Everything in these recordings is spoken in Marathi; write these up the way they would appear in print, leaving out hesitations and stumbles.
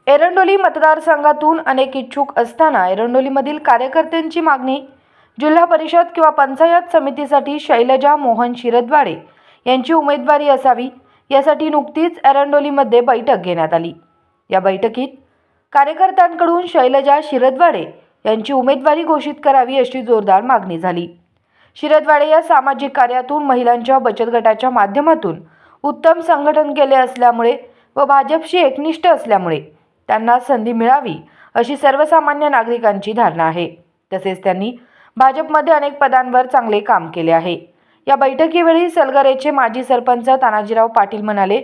एरंडोली मतदारसंघातून अनेक इच्छुक असताना एरंडोलीमधील कार्यकर्त्यांची मागणी जिल्हा परिषद किंवा पंचायत समितीसाठी शैलजा मोहन शिरदवाडे यांची उमेदवारी असावी, यासाठी नुकतीच एरंडोलीमध्ये बैठक घेण्यात आली। या बैठकीत कार्यकर्त्यांकडून शैलजा शिरदवाडे यांची उमेदवारी घोषित करावी अशी जोरदार मागणी झाली। शिरदवाडे या सामाजिक कार्यातून महिलांच्या बचत गटाच्या माध्यमातून उत्तम संघटन केले असल्यामुळे व भाजपशी एकनिष्ठ असल्यामुळे त्यांना संधी मिळावी अशी सर्वसामान्य नागरिकांची धारणा आहे। तसेच त्यांनी भाजपमध्ये अनेक पदांवर चांगले काम केले आहे। या बैठकीवेळी सलगरेचे माजी सरपंच तानाजीराव पाटील म्हणाले,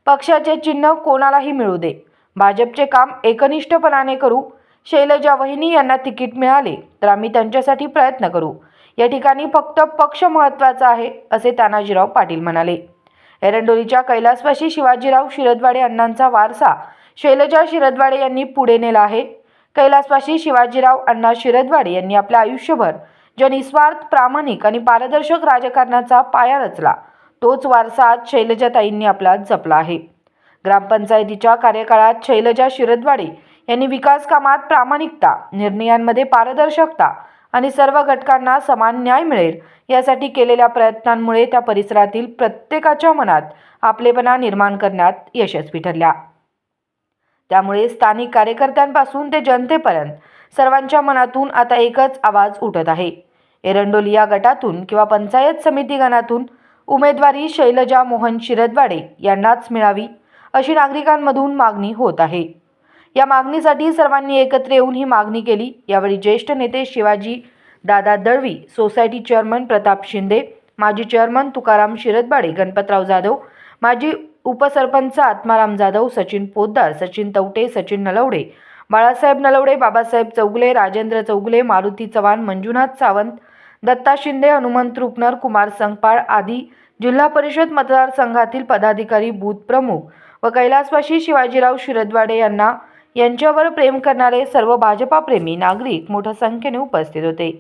पक्षाचे चिन्ह कोणालाही मिळू दे, भाजपचे काम एकनिष्ठपणाने करू। शैलजा वहिनी यांना तिकीट मिळाले तर आम्ही त्यांच्यासाठी प्रयत्न करू। या ठिकाणी फक्त पक्ष महत्त्वाचा आहे असे तानाजीराव पाटील म्हणाले। एरंडोलीच्या कैलासवासी शिवाजीराव शिरदवाडे अण्णांचा वारसा शैलजा शिरदवाडे यांनी पुढे नेला आहे। कैलासवासी शिवाजीराव अण्णा शिरदवाडे यांनी आपल्या आयुष्यभर जो निस्वार्थ, प्रामाणिक आणि पारदर्शक राजकारणाचा पाया रचला, तोच वारसा आज शैलजाताईंनी आपला जपला आहे। ग्रामपंचायतीच्या कार्यकाळात शैलजा शिरदवाडे यांनी विकास कामात प्रामाणिकता, निर्णयांमध्ये पारदर्शकता आणि सर्व घटकांना समान न्याय मिळेल यासाठी केलेल्या प्रयत्नांमुळे त्या परिसरातील प्रत्येकाच्या मनात आपलेपणा निर्माण करण्यात यशस्वी ठरल्या। त्यामुळे स्थानिक कार्यकर्त्यांपासून ते जनतेपर्यंत सर्वांच्या मनातून आता एकच आवाज उठत आहे, एरंडोली या गटातून किंवा पंचायत समिती गणातून उमेदवारी शैलजा मोहन शिरदवाडे यांनाच मिळावी अशी नागरिकांमधून मागणी होत आहे। या मागणीसाठी सर्वांनी एकत्र येऊन ही मागणी केली। यावेळी ज्येष्ठ नेते शिवाजी दादा दळवी, सोसायटी चेअरमन प्रताप शिंदे, माजी चेअरमन तुकाराम शिरदवाडे, गणपतराव जाधव, माजी उपसरपंच आत्माराम जाधव, सचिन पोद्दार, सचिन तवटे, सचिन नलवडे, बाळासाहेब नलवडे, बाबासाहेब चौगुले, राजेंद्र चौगुले, मारुती चव्हाण, मंजुनाथ सावंत, दत्ता शिंदे, हनुमंत रुपनर, कुमार संगपाळ आदी जिल्हा परिषद मतदारसंघातील पदाधिकारी, बूथ प्रमुख व कैलासवासी शिवाजीराव शिरदवाडे यांच्यावर प्रेम करणारे सर्व भाजपा प्रेमी नागरिक मोठ्या संख्येने उपस्थित होते।